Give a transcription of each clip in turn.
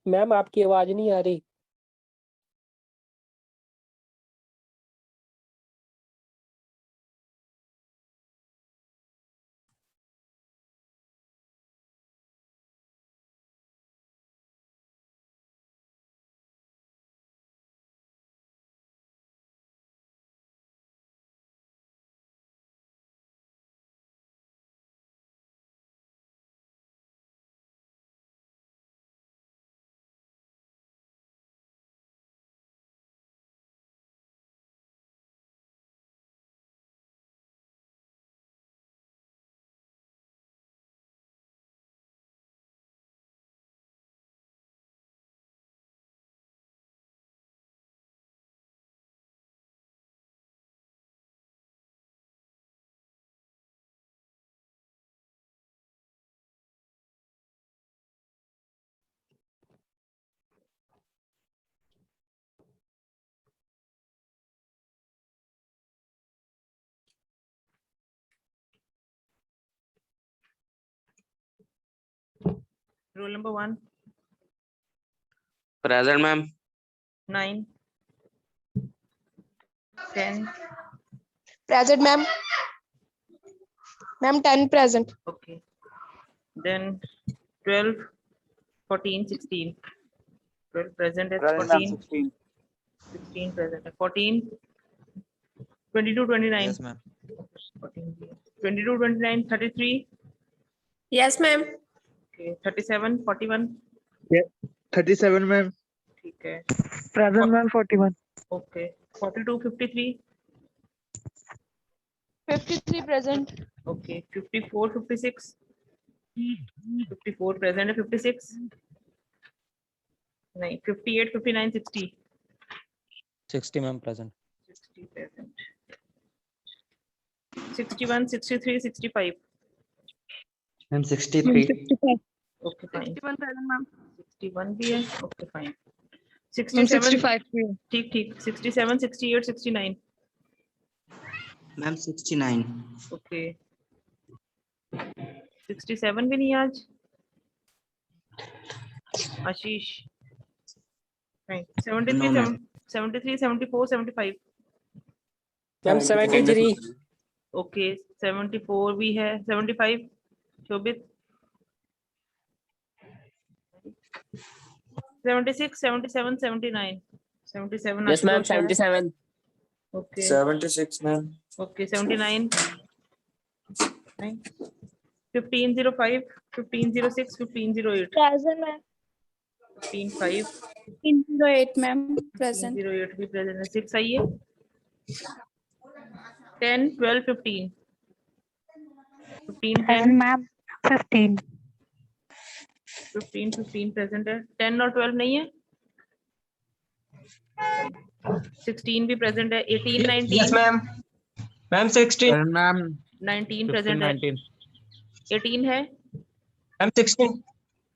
Ma'am आपकी आवाज नहीं आ रही। Roll number 1. Present, ma'am. 9. 10. Present, ma'am. Ma'am, 10 present. Okay. Then 12, 14, 16. 12 present at 14. 16 present at 14. 22, 29. Yes, ma'am. 14. 22, 29, 33. Yes, ma'am. Okay. 37, 41. 37 ma'am. ठीक है. Present ma'am 41. Okay. 42, 53. 53 present. Okay. 54, 56. 54 present at 56. 58, 59, 60. 60, ma'am, present. 60 present. 61, 63, 65. Ma'am 63. Okay, fine. 61 present, ma'am. 61 भी है. Okay, fine. Ma'am, 67. 65. ठीक ठीक. 67, 68, 69. Ma'am 69. Okay. 67 भी नहीं आज. आशीष. Right. 73, No, ma'am. 73, 74, 75. Ma'am 73। Okay. 74 भी है. 75. शोभित. 76, 77, 79. 77. यस मैम आशुतोष है. 77। Okay. 76 ma'am. Okay. 79. 1505, 1506, 1508. Present, ma'am. 155. 1508, ma'am. Present. 1508 भी present है. 6 आइए. 10, 12, 15. 15, 10. ma'am 15 15, 15 present है. 10 और 12 नहीं है. 16 भी present है. 18, 19. Yes, ma'am. Ma'am 16. Ma'am 19 present है. 19. 18 है. Ma'am 16.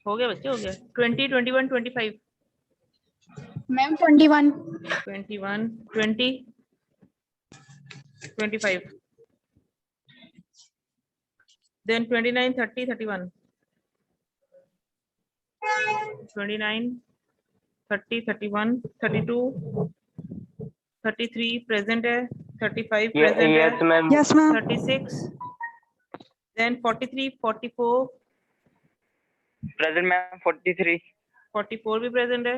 हो गया बच्चे, हो गया. 20, 21, 25. Ma'am, 21. 21, 20, 25. Then 29, 30, 31. 29, 30, 31, 32, 33 present है. 35 present Yes, है. ma'am. yes ma'am 36. Then 43, 44, Present, ma'am. 43. 44 भी present है.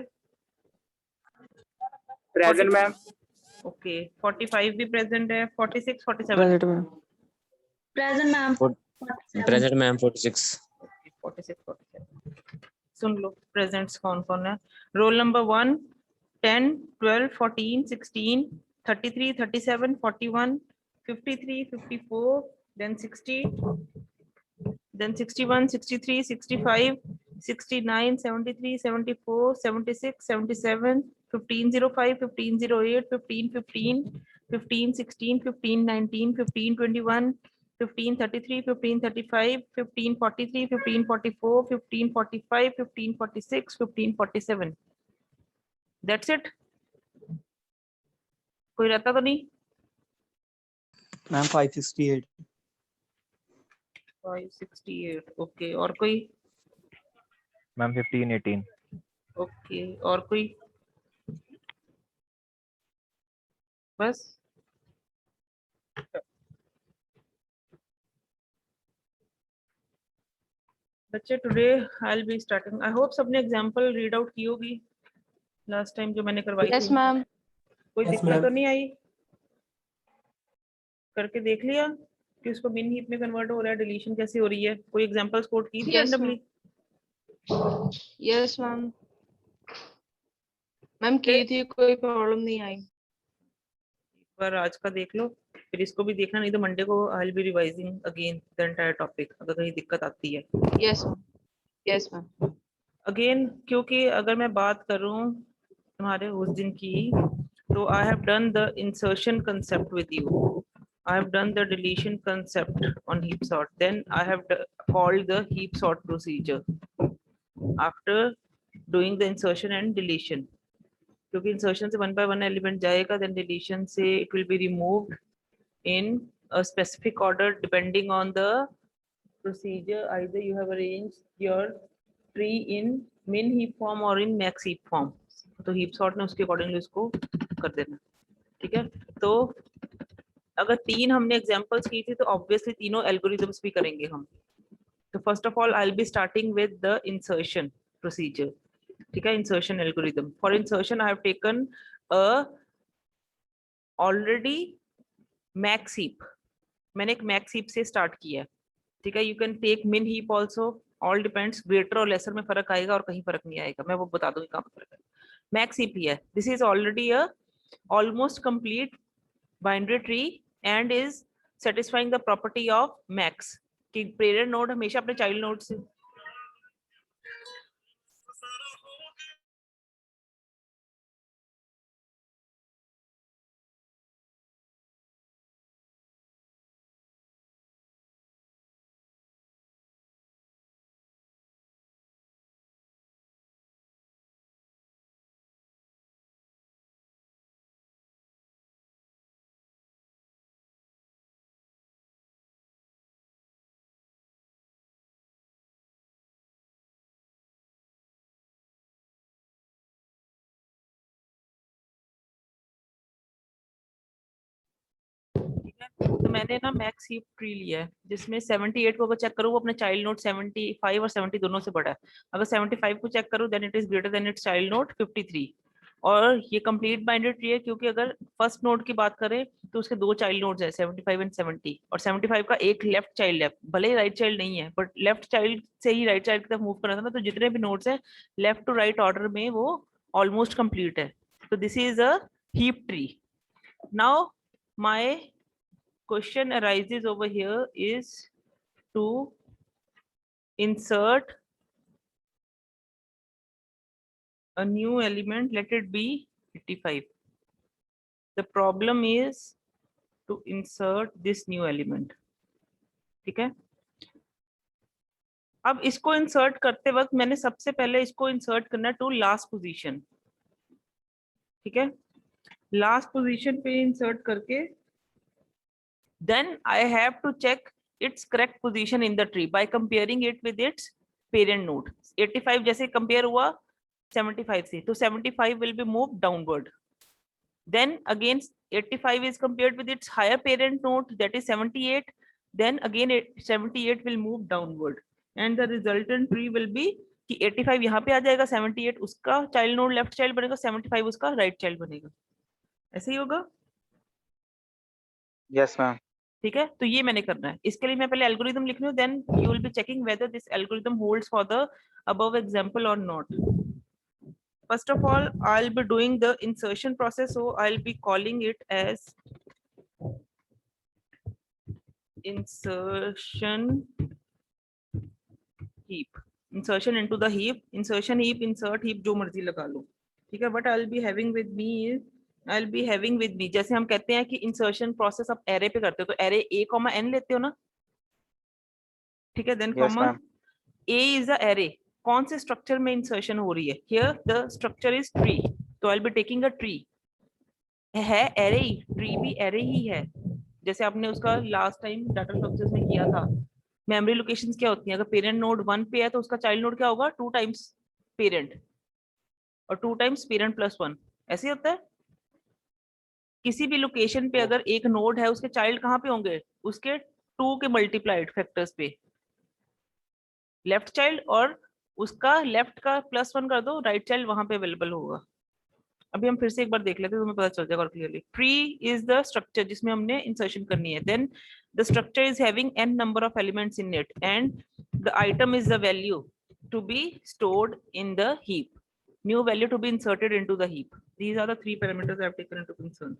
Present, ma'am. Okay. 45 भी present है. 46, 47. Present ma'am. Present, ma'am. Present, ma'am, 46. 46, 47. सुन लो प्रेजेंट्स कौन कौन है. Roll number 1, 10, 12, 14, 16, 33, 37, 41, 53, 54, then 60, then 61, 63, 65, 69, 73, 74, 76, 77, 1505, 1508, 1515, 1516, 1519, 1521, 1533, 1535, 1543, 1544, 1545, 1546, 1547. That's it. कोई रहता तो नहीं. ma'am 568. 568. Okay. और कोई. Ma'am, 15, 18. ओके, और कोई? बस बच्चे, today I will be starting, I hope सबने एग्जांपल रीड आउट की होगी लास्ट टाइम जो मैंने करवाई Yes, थी। ma'am. कोई Yes, दिक्कत ma'am. तो नहीं आई? करके देख लिया कि उसको मिन हीप में कन्वर्ट हो रहा है, डिलीशन कैसे हो रही है? कोई एग्जांपल्स कोड की थी Yes, randomly? Yes, ma'am. Ma'am की थी, कोई प्रॉब्लम नहीं आई। पर आज का देख लो, फिर इसको भी देखना, नहीं तो मंडे को आई will B revising again the entire topic अगर कहीं दिक्कत आती है। Yes ma'am, yes ma'am. Again क्योंकि अगर मैं बात करूं तुम्हारे उस दिन की, तो I have done the insertion concept with you, I have done the deletion concept on heap sort, then I have called the heap sort procedure after doing the insertion and deletion. क्योंकि insertion से one by one element जाएगा, then deletion से it will be removed in a specific order depending on the procedure. Either you have arranged your tree in min heap form or in max heap form. तो heap sort ने उसके accordingly उसको कर देना, ठीक है? तो अगर तीन हमने एग्जांपल्स की थी तो ऑब्वियसली तीनों एल्गोरिथम्स भी करेंगे हम। तो first of all I will be starting with the insertion procedure, ठीक है? Insertion algorithm. For insertion I have taken a already max heap, मैंने एक मैक्स हीप से स्टार्ट किया है, ठीक है? यू कैन टेक मिन heap also, all depends, greater और लेसर में फर्क आएगा और कहीं फर्क नहीं आएगा, मैं वो बता दूंगी कहाँ फर्क है। मैक्स हीप ही है, this is already a almost complete binary tree and is satisfying the property of max कि parent node हमेशा अपने child node से तो मैंने ना मैक्स हीप ट्री लिया है जिसमें 78 को अगर चेक करूँ वो अपने चाइल्ड नोड 75 और 70 दोनों से बड़ा है। अगर 75 को चेक करूँ then it is greater than its child node 53। और ये कंप्लीट बाइनरी ट्री है क्योंकि अगर फर्स्ट नोड की बात करें तो उसके दो चाइल्ड नोड्स है 75 एंड 70, और 75 का एक लेफ्ट चाइल्ड है, भले ही राइट चाइल्ड नहीं है बट लेफ्ट चाइल्ड से ही राइट चाइल्ड की तरफ मूव करना था ना, तो जितने भी नोड्स है लेफ्ट टू राइट ऑर्डर में वो ऑलमोस्ट कंप्लीट है। तो this is a heap tree. Now my question arises over here is to insert a new element, let it be 85. The problem is to insert this new element, ठीक है? अब इसको insert करते वक्त मैंने सबसे पहले इसको इंसर्ट करना टू लास्ट पोजीशन, ठीक है? लास्ट पोजीशन पे इंसर्ट करके then I have to check its correct position in the tree by comparing it with its parent node. 85 जैसे compare हुआ 75 से, तो 75 will be moved downward. Then again 85 is compared with its higher parent node, that is 78. Then again 78 will move downward, and the resultant tree will be कि 85 यहाँ पे आ जाएगा, 78 उसका child node left child बनेगा, 75 उसका right child बनेगा। ऐसे ही होगा? Yes, ma'am. ठीक है? तो ये मैंने करना है। इसके लिए मैं पहले एल्गोरिथम लिख रही हूँ, then you will be checking whether this algorithm holds for the above example और not. First of all I will be doing the insertion process, so I will be calling it as insertion heap, insertion into the heap, insertion heap, insert heap, जो मर्जी लगा लो, ठीक है? But I will be having with me is I'll be having with me, जैसे हम कहते हैं कि इंसर्शन प्रोसेस आप एरे पे करते हो तो एरे a, n लेते हो ना, ठीक है? Then comma a is a array, कौन से स्ट्रक्चर में इंसर्शन हो रही है? Here the structure is tree, तो I'll be taking a tree, है एरे, ट्री भी एरे ही है, जैसे आपने उसका लास्ट टाइम डाटा स्ट्रक्चर्स में किया था। मेमोरी लोकेशंस क्या होती हैं? अगर पेरेंट नोड 1 पे है तो उसका चाइल्ड नोड क्या होगा? 2 टाइम्स पेरेंट, और 2 टाइम्स पेरेंट प्लस 1, ऐसे ही होता है। किसी भी लोकेशन पे अगर एक नोड है, उसके चाइल्ड कहाँ पे होंगे, उसके 2 के मल्टीप्लाइड फैक्टर्स पे, लेफ्ट चाइल्ड, और उसका लेफ्ट का +1 कर दो, राइट चाइल्ड वहां पे अवेलेबल होगा। अभी हम फिर से एक बार देख लेते हैं, तुम्हें पता चल जाएगा और clearly. Tree is the structure जिसमें हमने इंसर्शन करनी है। Then the structure is having n number of elements in it and the item is the value to be stored in the heap, new value to be inserted into the heap. These are the 3 parameters I have taken into concern.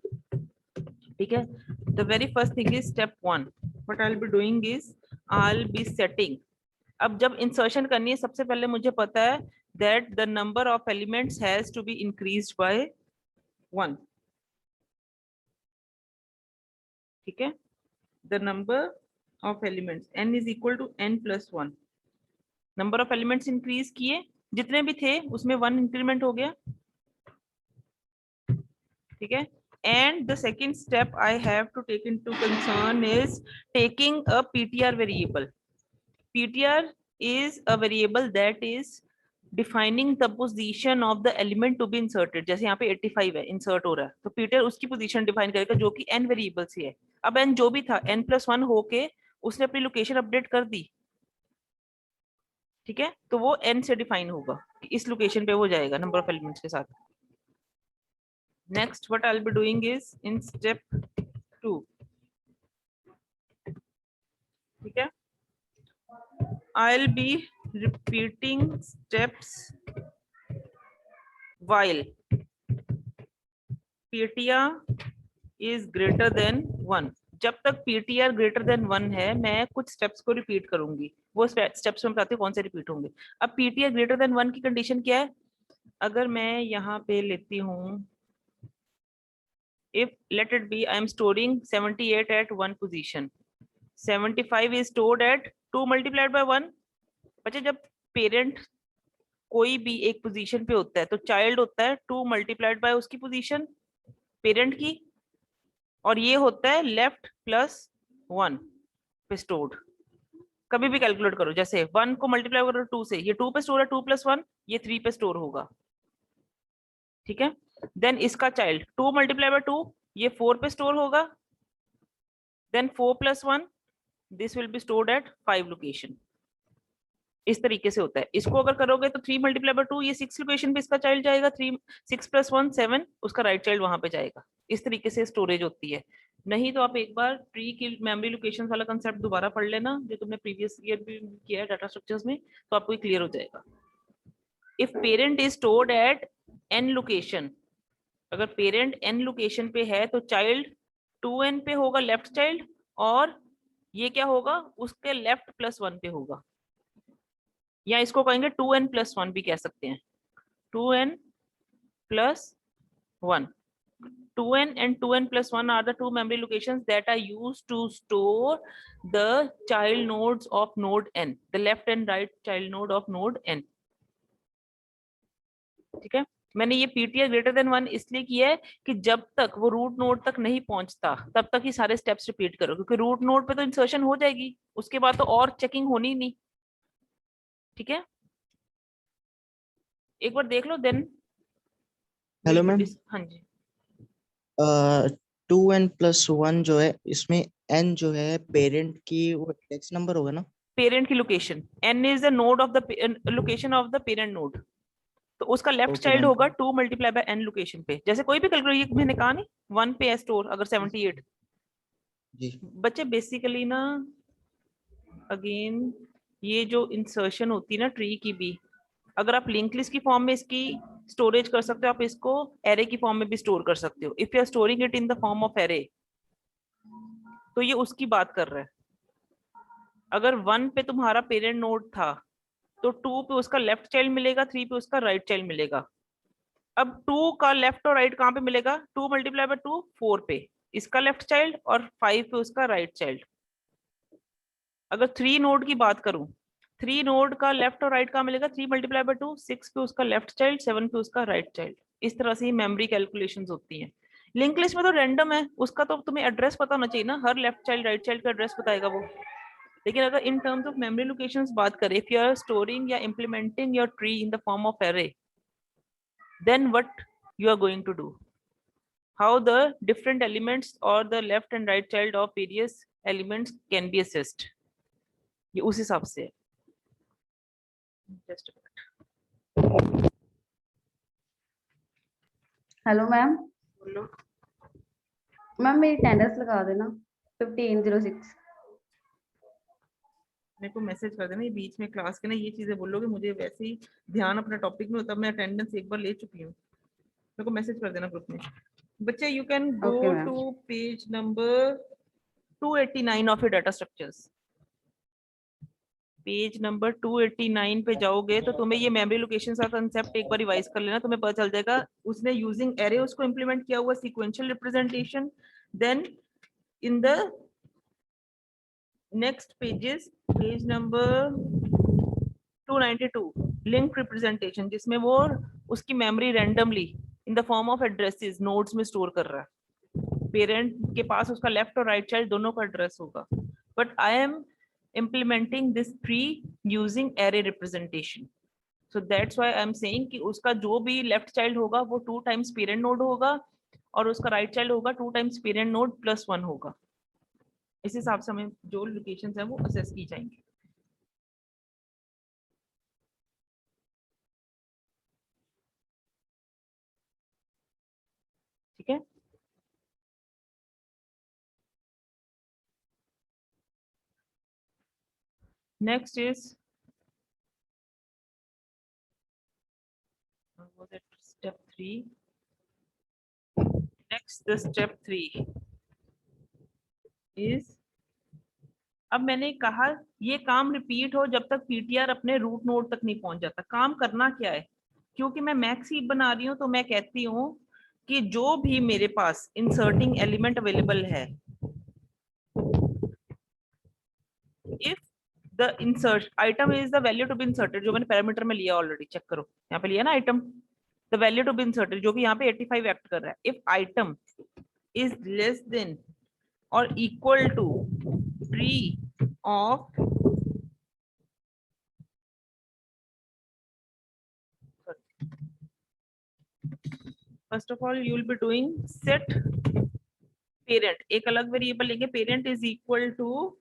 ठीक है, the very first thing is step 1. What I'll be doing is I'll be setting. अब जब insertion करनी है, सबसे पहले मुझे पता है that the number of elements has to be increased by 1. ठीक है, the number of elements n is equal to n plus 1. Number of elements increase किए, जितने भी थे उसमें 1 इंक्रीमेंट हो गया। ठीक है, and the second step I have to take into concern is taking a PTR variable. PTR is a variable that is defining the position of the element to be inserted. जैसे यहाँ पे 85 है, insert हो रहा है, तो PTR उसकी position define करेगा जो कि n वेरिएबल से है। अब n जो भी था, n+1 होके उसने अपनी लोकेशन अपडेट कर दी। ठीक है, तो वो n से डिफाइन होगा कि इस लोकेशन पे वो जाएगा नंबर ऑफ एलिमेंट्स के साथ। Next, what I'll be doing is in step 2. ठीक है, I'll be repeating steps while PTR is greater than 1. जब तक PTR greater than 1 है, मैं कुछ स्टेप्स को रिपीट करूंगी। वो स्टेप्स में बताती हूँ कौन से रिपीट होंगे। अब PTR greater than 1 की कंडीशन क्या है? अगर मैं यहाँ पे लेती हूँ, if let it be I am storing 78 at one position, 75 is stored at 2 multiplied by 1. बच्चे, जब पेरेंट कोई भी एक पोजीशन पे होता है तो चाइल्ड होता है 2 मल्टीप्लाइड बाय उसकी पोजीशन पेरेंट की, और ये होता है लेफ्ट +1 पे स्टोर्ड। कभी भी कैलकुलेट करो, जैसे 1 को मल्टीप्लाई करो 2 से, ये 2 पे स्टोर है, 2+1 ये 3 पे स्टोर होगा। ठीक है, देन इसका चाइल्ड 2 मल्टीप्लाई बाय 2 ये 4 पे स्टोर होगा, then 4+1 this will be stored at 5 location. इस तरीके से होता है। इसको अगर करोगे तो 3 मल्टीप्लाई बाय 2 ये 6 लोकेशन पे इसका चाइल्ड जाएगा, 6+1 7 उसका राइट चाइल्ड वहां पे जाएगा। इस तरीके से स्टोरेज होती है। नहीं तो आप एक बार ट्री की मेमोरी लोकेशन वाला कंसेप्ट दोबारा पढ़ लेना, जो तुमने प्रीवियस ईयर भी किया है डाटा स्ट्रक्चर्स में, तो आपको क्लियर हो जाएगा। If parent is stored at n location, अगर पेरेंट n लोकेशन पे है तो चाइल्ड 2n पे होगा लेफ्ट चाइल्ड, और ये क्या होगा उसके लेफ्ट +1 पे होगा, या इसको कहेंगे 2n+1 भी कह सकते हैं। 2n+1, 2n and 2n+1 are the two memory locations that are used to store the child nodes of node n, the left and right child node of node n. ठीक है, मैंने ये PTR greater than 1 इसलिए किया है कि जब तक वो रूट नोड तक नहीं पहुंचता तब तक ही सारे स्टेप्स रिपीट करो, क्योंकि रूट नोड पे तो इंसर्शन हो जाएगी, उसके बाद तो और चेकिंग होनी नहीं। ठीक है, एक बार देख लो देन। हेलो मैम, हाँ जी, 2n+1 जो है इसमें n जो है पेरेंट की वो इंडेक्स नंबर होगा ना? पेरेंट की location, n is the node of the location of the parent node, तो उसका लेफ्ट Okay, चाइल्ड ma'am. होगा 2 मल्टीप्लाई बाय n लोकेशन पे। जैसे कोई भी कैलकुलेट, मैंने कहा नहीं 1 पे है स्टोर, अगर 78 जी बच्चे बेसिकली ना, अगेन ये जो इंसर्शन होती है ना ट्री की भी, अगर आप लिंक लिस्ट की फॉर्म में इसकी स्टोरेज कर सकते हो, आप इसको एरे की फॉर्म में भी स्टोर कर सकते हो। If you are storing it in the form of array, तो ये उसकी बात कर रहा है। अगर 1 पे तुम्हारा पेरेंट नोड था तो 2 पे उसका लेफ्ट चाइल्ड मिलेगा, 3 पे उसका राइट चाइल्ड मिलेगा। अब 2 का लेफ्ट और राइट कहाँ पे मिलेगा? 2 मल्टीप्लाई बाय 2 4 पे इसका लेफ्ट चाइल्ड, और 5 पे उसका राइट चाइल्ड। अगर 3 नोड की बात करूं, 3 नोड का लेफ्ट और राइट कहाँ मिलेगा? 3 मल्टीप्लाई बाय 2 6 पे उसका लेफ्ट चाइल्ड, 7 पे उसका राइट चाइल्ड। इस तरह से ही मेमोरी कैलकुलेशंस होती हैं। लिंक लिस्ट में तो रैंडम है, उसका तो तुम्हें एड्रेस पता होना चाहिए ना, her left child right child का एड्रेस बताएगा वो। लेकिन अगर in terms of memory locations बात करें, इफ यू आर स्टोरिंग या implementing your tree in the form of array, then what you are going to do, how the different elements or the left and right child of various elements can be assessed. ये उस हिसाब से है. Just a minute. Hello ma'am, बोलो. Ma'am मेरी attendance लगा देना 1506. मेरे को मैसेज कर देना, ये बीच में क्लास के ना ये चीजें बोलोगे, मुझे वैसे ही ध्यान अपना टॉपिक में होता है. मैं अटेंडेंस एक बार ले चुकी हूँ. मेरे को मैसेज कर देना ग्रुप में. बच्चे you can go Okay, ma'am. To page number 289 of your data structures. Page number 289 पे जाओगे तो तुम्हें ये मेमोरी लोकेशन का कंसेप्ट एक बार रिवाइज कर लेना. तुम्हें पता चल जाएगा उसने यूजिंग एरे उसको इंप्लीमेंट किया हुआ, sequential representation. Then in the next pages, page number 292 link representation, जिसमें वो उसकी memory randomly in the form of addresses nodes में स्टोर कर रहा है. पेरेंट के पास उसका लेफ्ट और राइट चाइल्ड दोनों का एड्रेस होगा. But I am implementing this tree using array representation. So that's why I'm saying कि उसका जो भी left child होगा वो 2 times parent node होगा और उसका right child होगा 2 times parent node plus 1 होगा. इस हिसाब से हमें जो लोकेशंस हैं वो असेस की जाएंगी. ठीक है. Next is was it step 3? Next, the step 3 is, अब मैंने कहा ये काम रिपीट हो जब तक पीटीआर अपने रूट नोड तक नहीं पहुंच जाता. काम करना क्या है, क्योंकि मैं मैक्स हीप बना रही हूँ तो मैं कहती हूँ कि जो भी मेरे पास इंसर्टिंग एलिमेंट अवेलेबल है, if the insert item is the value to be inserted, जो मैंने पैरामीटर में लिया ऑलरेडी, चेक करो यहाँ पे लिया ना item, the value to be inserted जो कि यहाँ पे 85 एक्ट कर रहा है. if item is less than or equal to tree of first of all you will be doing set parent, एक अलग वेरिएबल लेंगे, parent is equal to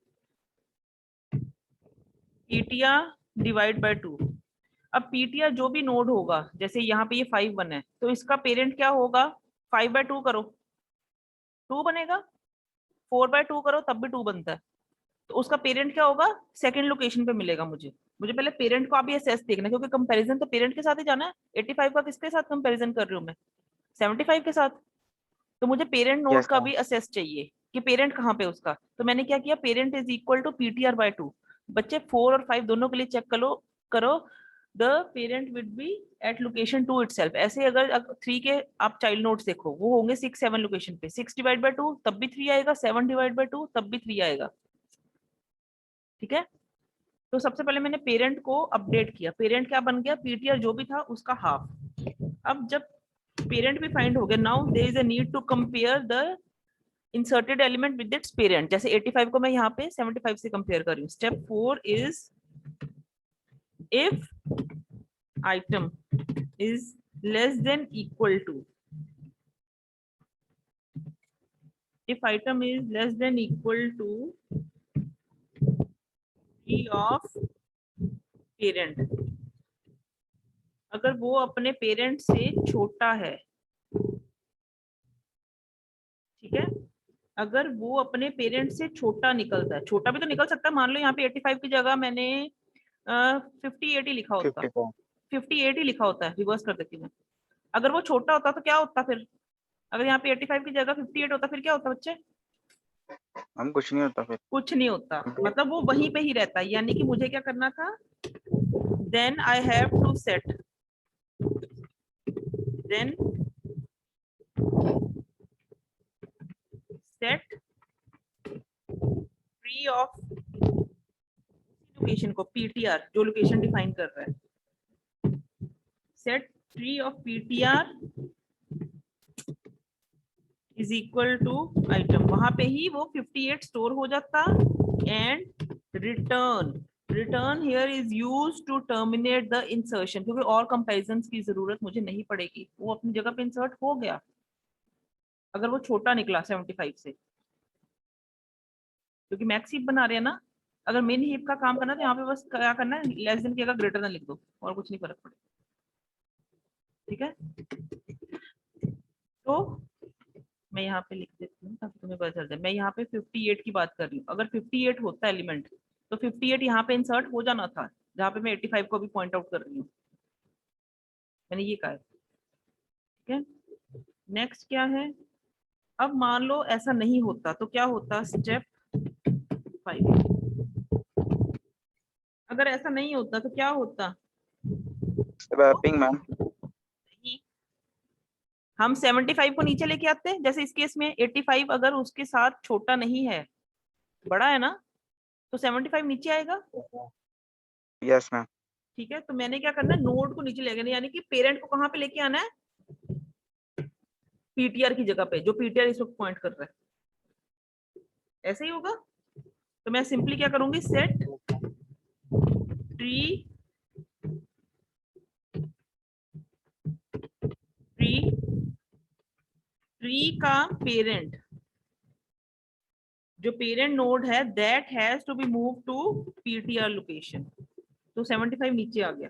ptr divide by 2. अब ptr जो भी नोड होगा, जैसे यहाँ पे ये 5 1 है तो इसका पेरेंट क्या होगा, 5/2 करो 2 बनेगा, 4/2 करो तब भी 2 बनता है. तो उसका पेरेंट क्या होगा, सेकंड लोकेशन पे मिलेगा. मुझे पहले पेरेंट को अभी असेस देखना, क्योंकि कंपैरिजन तो पेरेंट के साथ ही जाना है. 85 का किसके साथ कंपैरिजन कर रही हूँ मैं, 75 के साथ. तो मुझे पेरेंट नोड का भी असेस चाहिए कि पेरेंट कहाँ पे उसका. तो मैंने क्या किया, parent is equal to ptr/2. बच्चे 4 और 5 दोनों के लिए चेक करो the parent would be at location 2 itself. ऐसे अगर 3 के आप चाइल्ड नोड्स देखो वो होंगे 6 7 लोकेशन पे. 6 डिवाइड बाय 2 तब भी 3 आएगा, 7 डिवाइड बाय 2 तब भी 3 आएगा. ठीक है. तो सबसे पहले मैंने पेरेंट को अपडेट किया. पेरेंट क्या बन गया, ptr जो भी था उसका हाफ. अब जब पेरेंट भी फाइंड हो गया, now there is a need to compare the inserted element with its parent. जैसे 85 को मैं यहाँ पे 75 से कंपेयर कर रही हूँ. Step 4 is if item is less than equal to, if item is less than equal to tree of parent, अगर वो अपने पेरेंट से छोटा है, ठीक है, अगर वो अपने पेरेंट से छोटा निकलता है, छोटा भी तो निकल सकता है. मान लो यहाँ पे 85 की जगह मैंने 58 ही लिखा होता, 58 ही लिखा होता है, रिवर्स कर देती मैं. अगर वो छोटा होता तो क्या होता फिर, अगर यहाँ पे 85 की जगह 58 होता फिर क्या होता बच्चे, हम कुछ नहीं होता फिर. कुछ नहीं होता, मतलब वो वहीं पे ही रहता है. यानी कि मुझे क्या करना था, then I have to set, then set tree of location को, ptr जो लोकेशन डिफाइन कर रहा है, set tree of ptr is equal to item. वहां पे ही वो 58 स्टोर हो जाता and return here is used to terminate the insertion, क्योंकि और कंपैरिजंस की जरूरत मुझे नहीं पड़ेगी, वो अपनी जगह पे इंसर्ट हो गया अगर वो छोटा निकला 75 से, क्योंकि मैक्स हीप बना रहे हैं ना। अगर मिन हीप का काम करना है तो यहाँ पे बस क्या करना है, लेस देन की जगह ग्रेटर देन लिख दो और कुछ नहीं फर्क पड़ेगा। ठीक है, तो मैं यहाँ पे लिख देती हूँ ताकि तुम्हें पता चल जाए। मैं यहाँ पे 58 की बात कर रही हूँ। अगर 58 होता एलिमेंट तो 58 यहाँ पे इंसर्ट हो जाना था, जहाँ पे मैं 85 को भी पॉइंट आउट कर रही हूँ, मैंने ये कहा है। ठीक है, नेक्स्ट क्या है, अब मान लो ऐसा नहीं होता तो क्या होता, स्टेप 5। अगर ऐसा नहीं होता तो क्या होता, स्वैपिंग मैम। नहीं, हम 75 को नीचे लेके आते हैं, जैसे इस केस में 85 अगर उसके साथ छोटा नहीं है, बड़ा है ना, तो 75 नीचे आएगा। Yes ma'am. ठीक है, तो मैंने क्या करना है, नोड को नीचे लेके आना, यानी कि पेरेंट को कहाँ पे लेके आना है, पीटीआर की जगह पे, जो पीटीआर इस वक्त पॉइंट कर रहा है। ऐसे ही होगा, तो मैं सिंपली क्या करूंगी, सेट ट्री का पेरेंट, जो पेरेंट नोड है, that has to be move to PTR location. तो 75 नीचे आ गया।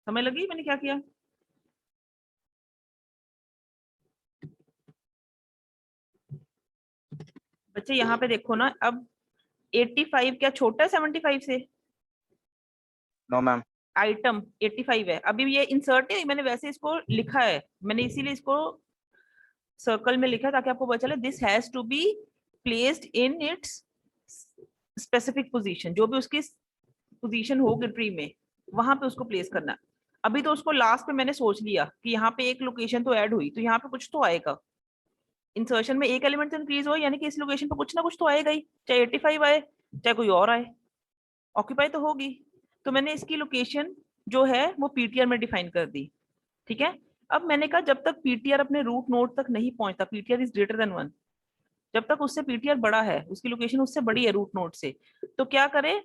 समझ लगी मैंने क्या किया? बच्चे यहाँ पे देखो ना, अब 85 क्या छोटा है 75 से? No ma'am. आइटम 85 है, अभी ये इंसर्ट है, मैंने वैसे इसको लिखा है, मैंने इसीलिए इसको सर्कल में लिखा है ताकि आपको पता चले, this has to be placed in its specific position, जो भी उसकी पोजीशन होगी ट्री में वहां पे उसको प्लेस करना है। अभी तो उसको लास्ट पे मैंने सोच लिया कि यहाँ पे एक लोकेशन तो ऐड हुई, तो यहाँ पे कुछ तो आएगा, इंसर्शन में एक एलिमेंट इंक्रीज हो, यानी कि इस लोकेशन पे कुछ ना कुछ तो आएगा ही, चाहे 85 आए चाहे कोई और आए, ऑक्यूपाई तो होगी। तो मैंने इसकी लोकेशन जो है वो पीटीआर में डिफाइन कर दी। ठीक है, अब मैंने कहा जब तक पीटीआर अपने रूट नोड तक नहीं पहुंचता, पीटीआर इज ग्रेटर देन 1, जब तक उससे पीटीआर बड़ा है, उसकी लोकेशन उससे बड़ी है रूट नोड से, तो क्या करे,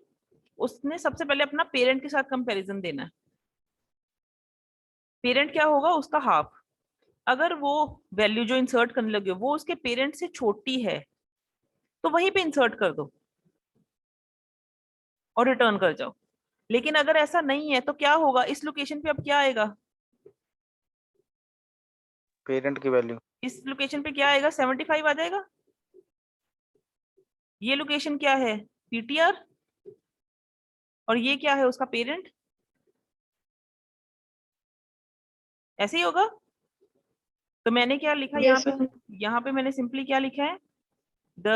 उसने सबसे पहले अपना पेरेंट के साथ कंपैरिजन देना है। पेरेंट क्या होगा, उसका हाफ। अगर वो वैल्यू जो इंसर्ट करने लगे वो उसके पेरेंट से छोटी है तो वहीं पे इंसर्ट कर दो और रिटर्न कर जाओ। लेकिन अगर ऐसा नहीं है तो क्या होगा, इस लोकेशन पे अब क्या आएगा, पेरेंट की वैल्यू। इस लोकेशन पे क्या आएगा, 75 आ जाएगा। ये लोकेशन क्या है, पीटीआर, और ये क्या है, उसका पेरेंट। ऐसे ही होगा। तो मैंने क्या लिखा Yes, यहाँ पे मैंने सिंपली क्या लिखा है, the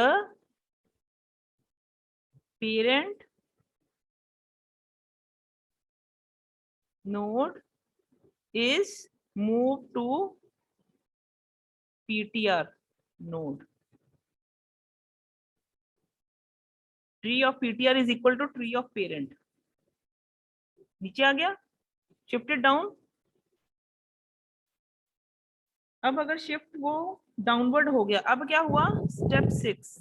parent node is moved to PTR node. Tree of PTR is equal to tree of parent. नीचे आ गया, shifted down। अब अगर शिफ्ट वो डाउनवर्ड हो गया, अब क्या हुआ, स्टेप 6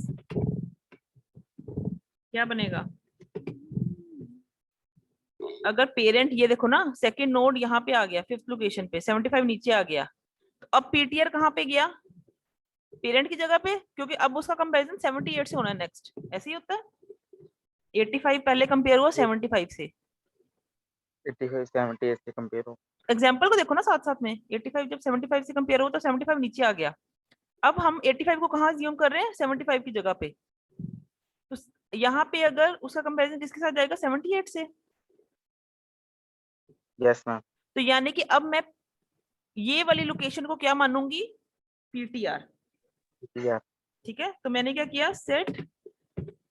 क्या बनेगा, अगर पेरेंट, ये देखो ना, सेकंड नोड यहाँ पे आ गया, 5th लोकेशन पे 75 नीचे आ गया, तो अब पीटीआर कहाँ पे गया, पेरेंट की जगह पे, क्योंकि अब उसका कंपैरिजन 78 से होना है नेक्स्ट। ऐसे ही होता है, 85 पहले कंपेयर हुआ 75 से, 85 78 से कंपेयर हो। एग्जाम्पल को देखो ना साथ साथ में, 85 जब 75 से कंपेयर हो तो 75 नीचे आ गया। अब हम 85 को कहाँ ज्यूम कर रहे हैं, 75 की जगह पे, तो यहाँ पे अगर उसका कंपैरिजन किसके साथ जाएगा, 78 से। Yes ma'am. तो यानी कि अब मैं ये वाली लोकेशन को क्या मानूंगी, पीटीआर। यार ठीक है, तो मैंने क्या किया, सेट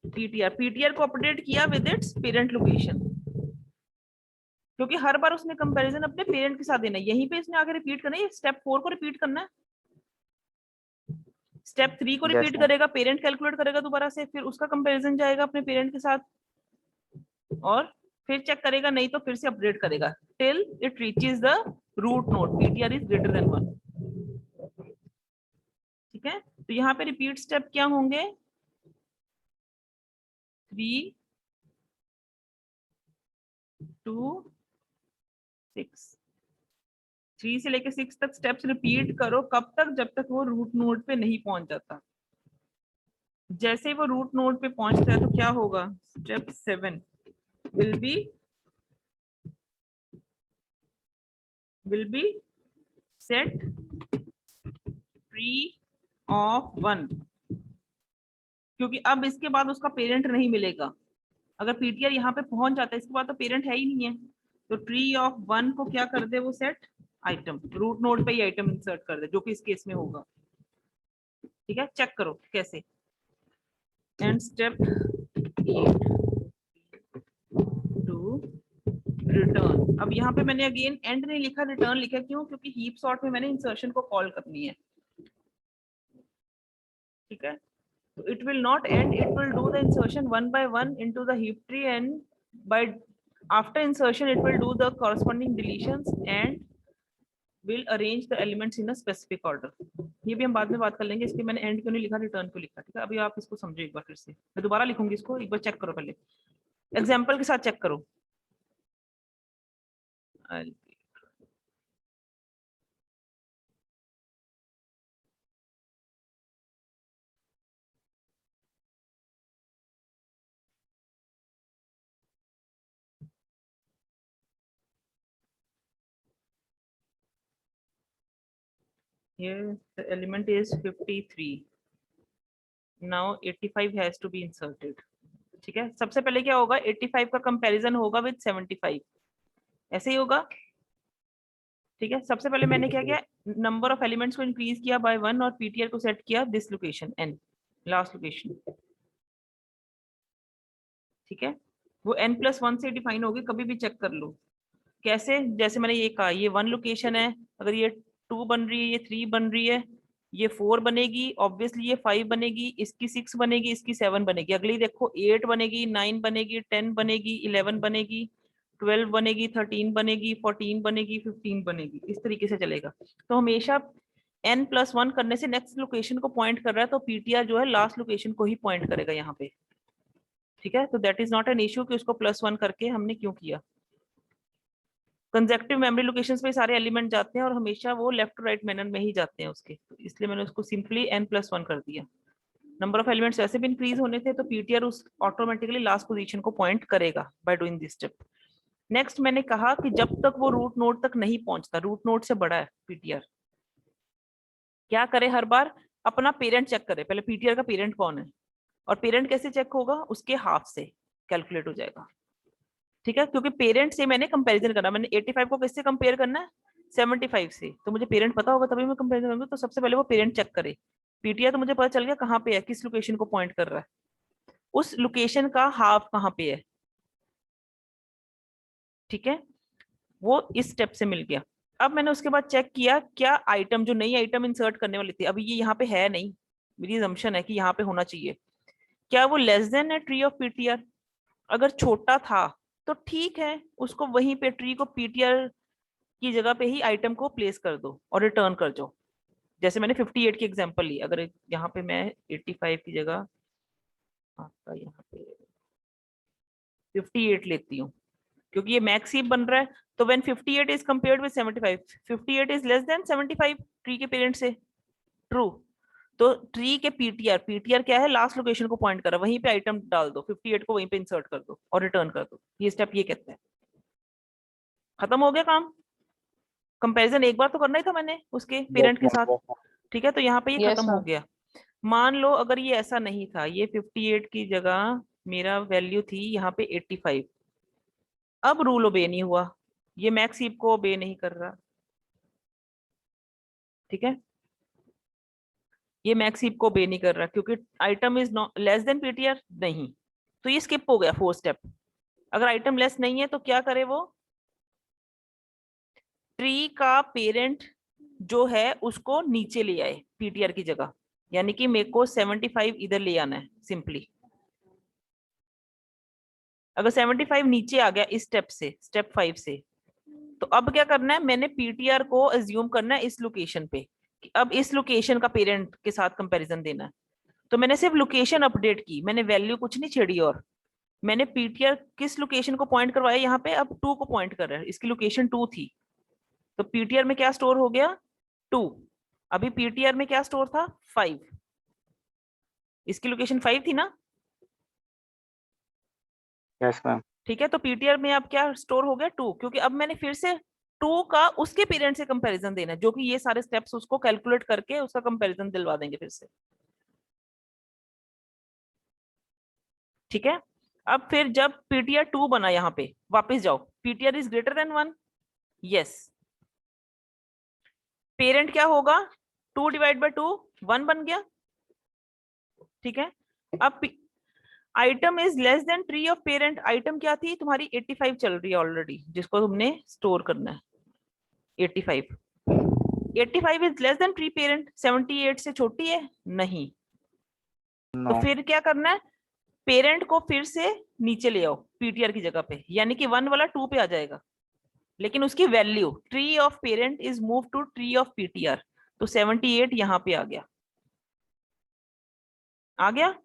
पीटीआर, पीटीआर को अपडेट किया विद इट्स पेरेंट लोकेशन, क्योंकि हर बार उसने कंपैरिजन अपने पेरेंट के साथ देना है, यहीं पे इसने आगे रिपीट करना है, स्टेप 4 को रिपीट करना है, स्टेप 3 को Yes, रिपीट ma'am. करेगा, पेरेंट कैलकुलेट करेगा दोबारा से, फिर उसका कंपैरिजन जाएगा अपने पेरेंट के साथ, और फिर चेक करेगा, नहीं तो फिर से अपडेट करेगा till it reaches the root node, PTR is greater than 1। ठीक है, तो यहाँ पे रिपीट स्टेप क्या होंगे, 3 2 6, 3 से लेके 6 तक स्टेप्स रिपीट करो। कब तक? जब तक वो रूट नोड पे नहीं पहुंच जाता। जैसे ही वो रूट नोड पे पहुंचता है तो क्या होगा? Step 7 will be set tree of 1, क्योंकि अब इसके बाद उसका पेरेंट नहीं मिलेगा। अगर पीटीआर यहाँ पे पहुंच जाता है इसके बाद तो पेरेंट है ही नहीं है, तो ट्री ऑफ 1 को क्या कर दे वो सेट आइटम, रूट नोड पे ही आइटम इंसर्ट कर दे, जो कि इस केस में होगा। ठीक है, चेक करो कैसे। And step 8 to return. अब यहाँ पे मैंने अगेन एंड नहीं लिखा, रिटर्न लिखा। क्यों? क्योंकि हीप सॉर्ट में मैंने इंसर्शन को कॉल करनी है। ठीक है, so it will not end, it will do the insertion one by one into the heap tree, and by after insertion it will do the corresponding deletions and will arrange the elements in a specific order. ये भी हम बाद में बात कर लेंगे। इसके मैंने एंड क्यों नहीं लिखा, रिटर्न क्यों लिखा। ठीक है, अभी आप इसको समझो एक बार फिर से। मैं दोबारा लिखूंगी इसको, एक बार चेक करो पहले, एग्जाम्पल के साथ चेक करो। Here the element is 53. Now 85 has to be inserted. ठीक है, सबसे पहले क्या होगा, 85 का कंपैरिजन होगा विद 75, ऐसे ही होगा। ठीक है, सबसे पहले मैंने क्या किया, नंबर ऑफ एलिमेंट्स को इंक्रीज किया बाय 1 और पीटीआर को सेट किया this location n, last location. ठीक है, वो n+1 से डिफाइन होगी, कभी भी चेक कर लो। कैसे? जैसे मैंने ये कहा, ये 1 लोकेशन है, अगर ये 2 बन रही है, ये 3 बन रही है, ये 4 बनेगी, ऑब्वियसली ये 5 बनेगी, इसकी 6 बनेगी, इसकी 7 बनेगी। अगली देखो 8 बनेगी, 9 बनेगी, 10 बनेगी, 11 बनेगी, 12 बनेगी, 13 बनेगी, 14 बनेगी, 15 बनेगी। इस तरीके से चलेगा। तो हमेशा n+1 करने से नेक्स्ट लोकेशन को पॉइंट कर रहा है, तो पीटीआर जो है लास्ट लोकेशन को ही पॉइंट करेगा यहाँ पे। ठीक है, तो that is not an issue कि उसको +1 करके हमने क्यों किया। कंजेक्टिव मेमोरी लोकेशंस पे सारे एलिमेंट जाते हैं और हमेशा वो लेफ्ट टू राइट मैनर में ही जाते हैं उसके, तो इसलिए मैंने उसको सिंपली n+1 कर दिया। नंबर ऑफ एलिमेंट्स वैसे भी इंक्रीज होने थे, तो पीटीआर उस ऑटोमेटिकली लास्ट पोजीशन को पॉइंट करेगा by doing this step. Next मैंने कहा कि जब तक वो रूट नोड तक नहीं पहुंचता, रूट नोड से बड़ा है पीटीआर, क्या करे, हर बार अपना पेरेंट चेक करे। पहले पीटीआर का पेरेंट कौन है, और पेरेंट कैसे चेक होगा, उसके हाफ से कैलकुलेट हो जाएगा। ठीक है, क्योंकि पेरेंट से मैंने कंपैरिजन करना, मैंने 85 को किससे कंपेयर करना है, 75 से, तो मुझे पेरेंट पता होगा तभी मैं कंपैरिजन करूंगा। तो सबसे पहले वो पेरेंट चेक करे। पीटीआर तो मुझे पता चल गया कहाँ पे है, किस लोकेशन को पॉइंट कर रहा है, उस लोकेशन का हाफ कहाँ पे है। ठीक है, वो इस स्टेप से मिल गया। अब मैंने उसके बाद चेक किया क्या आइटम, जो नई आइटम इंसर्ट करने वाली थी, अभी ये यहाँ पे है नहीं, मेरी असम्पशन है कि यहाँ पे होना चाहिए, क्या वो लेस देन है ट्री ऑफ पीटीआर। अगर छोटा था तो ठीक है, उसको वहीं पे ट्री को पीटीआर की जगह पे ही आइटम को प्लेस कर दो और रिटर्न कर दो। जैसे मैंने 58 की एग्जांपल ली, अगर यहाँ पे मैं 85 की जगह आपका यहाँ पे 58 लेती हूँ, क्योंकि ये मैक्स हीप बन रहा है, तो when 58 is compared with 75, 58 is less then 75 tree के पेरेंट से, ट्रू। तो ट्री के पीटीआर क्या है, लास्ट लोकेशन को पॉइंट कर रहा है, वहीं पे आइटम डाल दो, 58 को वहीं पे इंसर्ट कर दो और रिटर्न कर दो। ये स्टेप ये कहता है। खत्म हो गया काम। कंपैरिजन एक बार तो करना ही था मैंने उसके पेरेंट के साथ। ठीक है, तो यहाँ पे ये Yes, खत्म हो sir. गया। मान लो अगर ये ऐसा नहीं था, ये 58 की जगह मेरा वैल्यू थी यहाँ पे 85, अब रूल ओबे नहीं हुआ, ये मैक्स हीप को ओबे नहीं कर रहा। ठीक है, ये मैक्स हीप को ओबे नहीं कर रहा क्योंकि item is less then PTR नहीं, तो ये स्किप हो गया 4 स्टेप। अगर आइटम लेस नहीं है तो क्या करे वो, ट्री का पेरेंट जो है उसको नीचे ले आए पीटीआर की जगह, यानी कि मेरे को 75 इधर ले आना है सिंपली। अगर 75 नीचे आ गया इस स्टेप से, स्टेप 5 से, तो अब क्या करना है, मैंने पीटीआर को अज्यूम करना है इस लोकेशन पे, कि अब इस लोकेशन का पेरेंट के साथ कंपैरिजन देना है। तो मैंने सिर्फ लोकेशन अपडेट की, मैंने वैल्यू कुछ नहीं छेड़ी और मैंने पीटीआर किस लोकेशन को पॉइंट करवाया यहाँ पे, अब 2 को पॉइंट कर रहा है, इसकी लोकेशन 2 थी, तो पीटीआर में क्या स्टोर हो गया 2, अभी पीटीआर में क्या स्टोर था 5, इसकी लोकेशन 5 थी ना, यस मैम। ठीक है। तो पीटीआर में अब क्या स्टोर हो गया 2, क्योंकि अब मैंने फिर से 2 का उसके पेरेंट से कंपैरिजन देना है, जो कि ये सारे स्टेप्स उसको कैलकुलेट करके उसका कंपैरिजन दिलवा देंगे फिर से, ठीक है। अब फिर जब पीटीआर 2 बना, यहाँ पे वापस जाओ, PTR is greater than 1, yes, parent क्या होगा 2 डिवाइड बाय 2, 1 बन गया, ठीक है। अब item is less then tree of parent, item क्या थी तुम्हारी 85 चल रही है ऑलरेडी, जिसको तुमने स्टोर करना है 85, 85 is less then tree parent, 78 से छोटी है नहीं, नो तो फिर क्या करना है, पेरेंट को फिर से नीचे ले आओ पीटीआर की जगह पे, यानी कि 1 वाला 2 पे आ जाएगा, लेकिन उसकी value tree of parent is move to tree of PTR, तो 78 यहाँ पे आ गया, आ गया।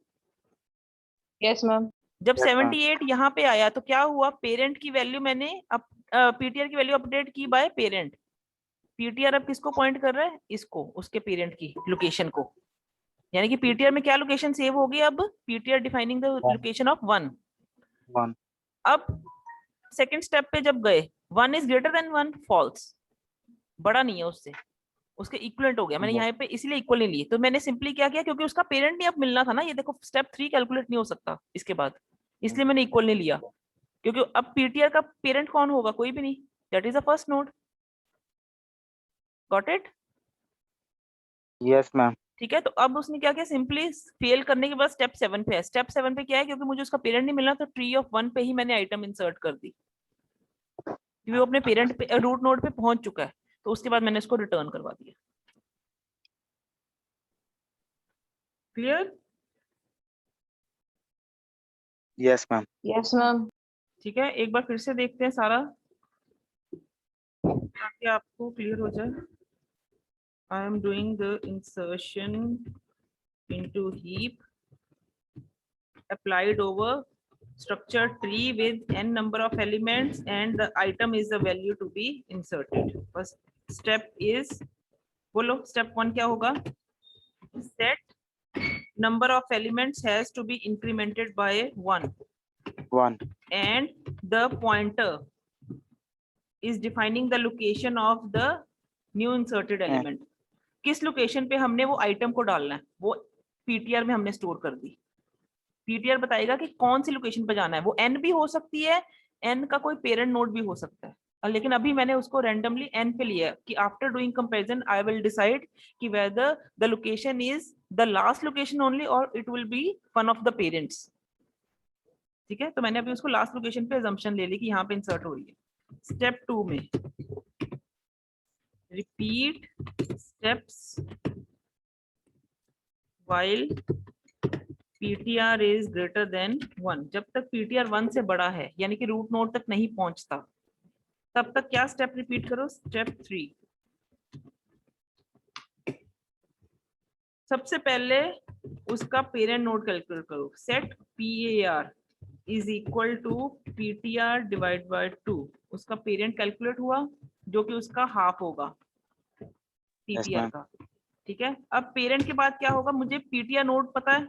Yes ma'am. जब Yes, ma'am. 78 यहाँ पे आया तो क्या हुआ, पेरेंट की वैल्यू मैंने अब पीटीआर की वैल्यू अपडेट की बाय पेरेंट, पीटीआर अब किसको पॉइंट कर रहा है, इसको, उसके पेरेंट की लोकेशन को, यानी कि पीटीआर में क्या लोकेशन सेव होगी, अब PTR defining the location of 1। 1 अब सेकंड स्टेप पे जब गए, 1 इज ग्रेटर देन 1, फॉल्स, बड़ा नहीं है उससे, उसके इक्वलेंट हो गया, मैंने यहाँ पे इसलिए इक्वल नहीं ली, तो मैंने सिंपली क्या किया, क्योंकि उसका पेरेंट नहीं अब मिलना था ना, ये देखो स्टेप 3 कैलकुलेट नहीं हो सकता इसके बाद, इसलिए मैंने इक्वल नहीं लिया, क्योंकि अब पीटीआर का पेरेंट कौन होगा, कोई भी नहीं, that is the first node, got it, yes ma'am. ठीक है। तो अब उसने क्या किया, सिंपली फेल करने के बाद स्टेप 7 पे है, स्टेप 7 पे क्या है, क्योंकि मुझे उसका पेरेंट नहीं मिलना, तो ट्री ऑफ 1 पे ही मैंने आइटम इंसर्ट कर दी, क्योंकि वो अपने पेरेंट पे रूट नोड पे पहुंच चुका है, तो उसके बाद मैंने इसको रिटर्न करवा दिया, clear, yes ma'am. Yes ma'am. ठीक है। एक बार फिर से देखते हैं सारा, ताकि आपको क्लियर हो जाए। I am doing the insertion into heap applied over structure tree with n number of elements, and the item is the value to be inserted. First step is, बोलो step 1 क्या होगा, set number of elements has to be incremented by 1 and the pointer is defining the location of the new inserted element. किस location पे हमने वो item को डालना है, वो पीटीआर में हमने स्टोर कर दी, पीटीआर बताएगा कि कौन सी लोकेशन पे जाना है, वो एन भी हो सकती है, एन का कोई पेरेंट नोड भी हो सकता है, लेकिन अभी मैंने उसको रैंडमली एन पे लिया कि after doing comparison I will decide कि whether the location is the last location only और it will be one of the parents, ठीक है। तो मैंने अभी उसको लास्ट लोकेशन पे assumption ले ली कि यहाँ पे इंसर्ट हो रही है। स्टेप 2 में repeat steps while ptr is greater than 1, जब तक ptr 1 से बड़ा है, यानी कि रूट नोड तक नहीं पहुंचता, तब तक क्या स्टेप रिपीट करो, स्टेप 3। सबसे पहले उसका पेरेंट नोड कैलकुलेट करो, set par is equal to ptr divide by 2, उसका पेरेंट कैलकुलेट हुआ जो कि उसका हाफ होगा पीटीआर ma'am. का, ठीक है। अब पेरेंट के बाद क्या होगा, मुझे पीटीआर नोड पता है,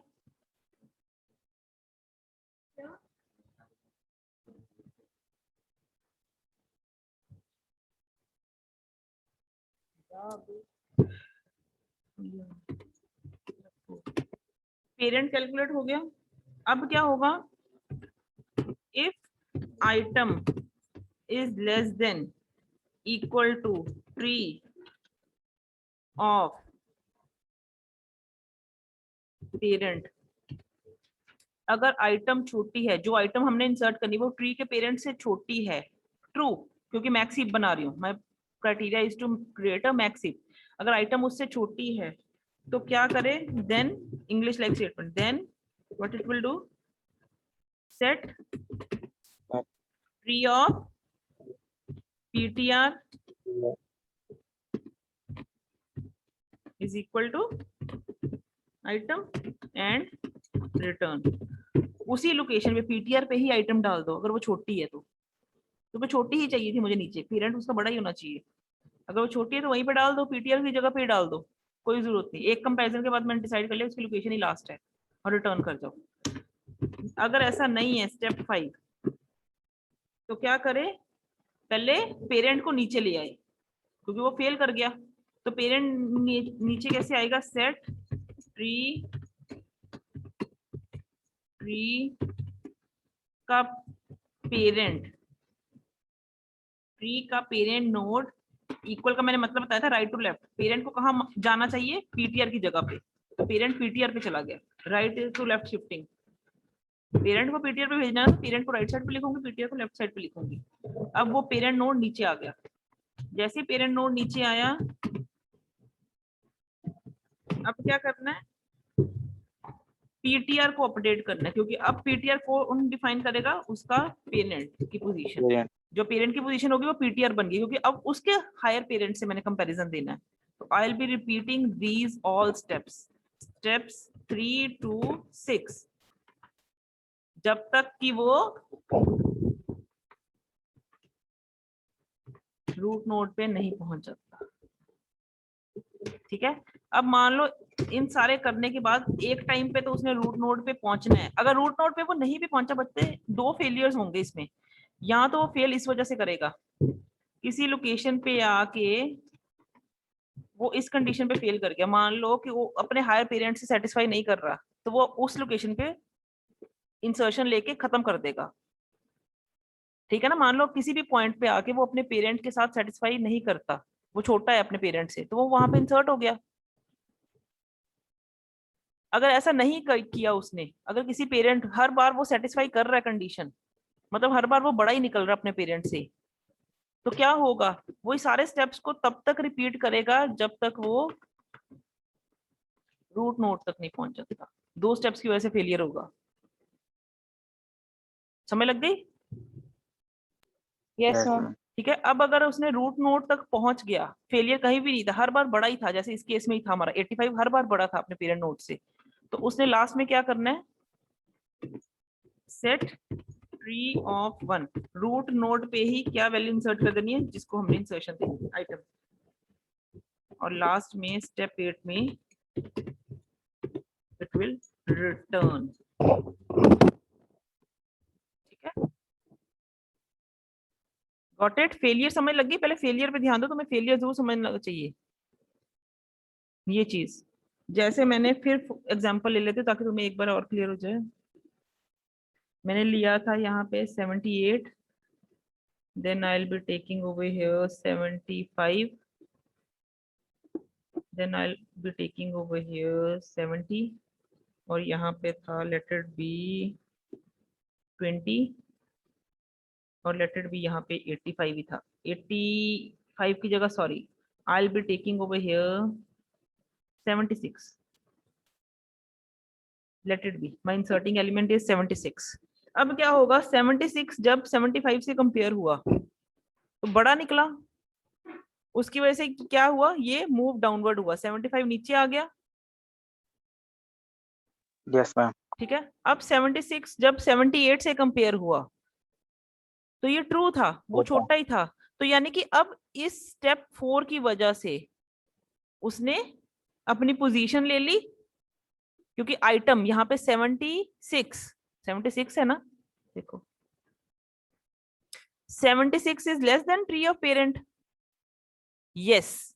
पेरेंट कैलकुलेट हो गया। अब क्या होगा, if item is less than equal to tree of parent, अगर आइटम छोटी है, जो आइटम हमने इंसर्ट करनी वो ट्री के पेरेंट से छोटी है, ट्रू, क्योंकि मैक्स हीप बना रही हूँ मैं, criteria is to create a max heap, अगर आइटम उससे छोटी है तो क्या करे, then English like statement, then what it will do, set tree of ptr is equal to item and return उसी लोकेशन पे पीटीआर पे ही आइटम डाल दो अगर वो छोटी है तो क्योंकि छोटी ही चाहिए थी मुझे नीचे, पेरेंट उसका बड़ा ही होना चाहिए। अगर वो छोटी है तो वहीं पे डाल दो, पीटीआर की जगह पे ही डाल दो, कोई जरूरत नहीं। एक कंपैरिजन के बाद मैंने डिसाइड कर लिया उसकी लोकेशन ही लास्ट है और रिटर्न कर जाओ। अगर ऐसा नहीं है स्टेप 5 तो क्या करे, पहले पेरेंट को नीचे ले आए क्योंकि वो फेल कर गया। तो पेरेंट नीचे कैसे आएगा, सेट ट्री का पेरेंट, ट्री का पेरेंट नोड इक्वल का मैंने मतलब बताया था राइट टू लेफ्ट। पेरेंट को कहाँ जाना चाहिए, पीटीआर की जगह पे, तो पेरेंट पीटीआर पे चला गया, right to left shifting. Parent को पीटीआर पे भेजना है तो पेरेंट को राइट साइड पे लिखूंगी, पीटीआर को लेफ्ट साइड पे लिखूंगी। अब वो पेरेंट नोड नीचे आ गया, जैसे पेरेंट नोड नीचे आया अब क्या करना है, पीटीआर को अपडेट करना है क्योंकि अब पीटीआर कौन डिफाइन करेगा, उसका पेरेंट की पोजीशन। Parent. जो पेरेंट की पोजीशन होगी वो पीटीआर बन गई क्योंकि अब उसके हायर पेरेंट से मैंने कंपैरिजन देना है। तो आई will B repeating these all steps 3 to 6 जब तक कि वो रूट नोड पे नहीं पहुंच जाता। ठीक है, अब मान लो इन सारे करने के बाद एक टाइम पे तो उसने रूट नोड पे पहुंचना है। अगर रूट नोड पे वो नहीं भी पहुंचा, बच्चे 2 फेलियर्स होंगे इसमें। या तो वो फेल इस वजह से करेगा, किसी लोकेशन पे आके वो इस कंडीशन पे फेल कर गया, मान लो कि वो अपने हायर पेरेंट से सेटिस्फाई नहीं कर रहा, तो वो उस लोकेशन पे इंसर्शन लेके खत्म कर देगा। ठीक है ना, मान लो किसी भी पॉइंट पे आके वो अपने पेरेंट के साथ सेटिस्फाई नहीं करता, वो छोटा है अपने पेरेंट से, तो वो वहां पे इंसर्ट हो गया। अगर ऐसा नहीं किया उसने, अगर किसी पेरेंट हर बार वो सेटिस्फाई कर रहा है कंडीशन, मतलब हर बार वो बड़ा ही निकल रहा है अपने पेरेंट से, तो क्या होगा, वो सारे स्टेप्स को तब तक रिपीट करेगा जब तक वो रूट नोड तक नहीं पहुंच जाता। 2 स्टेप्स की वजह से फेलियर होगा। समझ लग गई? Yes, Yes, ma'am. ma'am. ठीक है, अब अगर उसने रूट नोड तक पहुंच गया, फेलियर कहीं भी नहीं था, हर बार बड़ा ही था, जैसे इस केस में ही था हमारा 85 हर बार बड़ा था अपने पेरेंट नोड से, तो उसने लास्ट में क्या करना है, set tree of 1, root node पे ही क्या वैल्यू इंसर्ट कर देनी है जिसको हमने इंसर्शन दी आइटम, और लास्ट में स्टेप 8 में इट विल रिटर्न। ठीक है, गॉट इट? फेलियर समझ लगी? पहले फेलियर पे ध्यान दो, तुम्हें फेलियर जरूर समझना चाहिए ये चीज। जैसे मैंने फिर एग्जांपल ले लेते ताकि तुम्हें एक बार और क्लियर हो जाए। मैंने लिया था यहाँ पे 78, then I'll be taking over here 75, then I'll be taking over here 70, और यहाँ पे था let it be 20, और let it be यहाँ पे 85 ही था, 85 की जगह sorry I'll be taking over here 76, let it be, my inserting element is 76। अब क्या होगा, 76 जब 75 से कंपेयर हुआ तो बड़ा निकला, उसकी वजह से क्या हुआ, ये मूव डाउनवर्ड हुआ, 75 नीचे आ गया। Yes, ma'am. ठीक है, अब 76 जब 78 से कंपेयर हुआ तो ये ट्रू था, वो अच्छा। छोटा ही था, तो यानी कि अब इस स्टेप 4 की वजह से उसने अपनी पोजीशन ले ली, क्योंकि आइटम यहाँ पे 76 है ना, देखो 76 is less then tree of parent, yes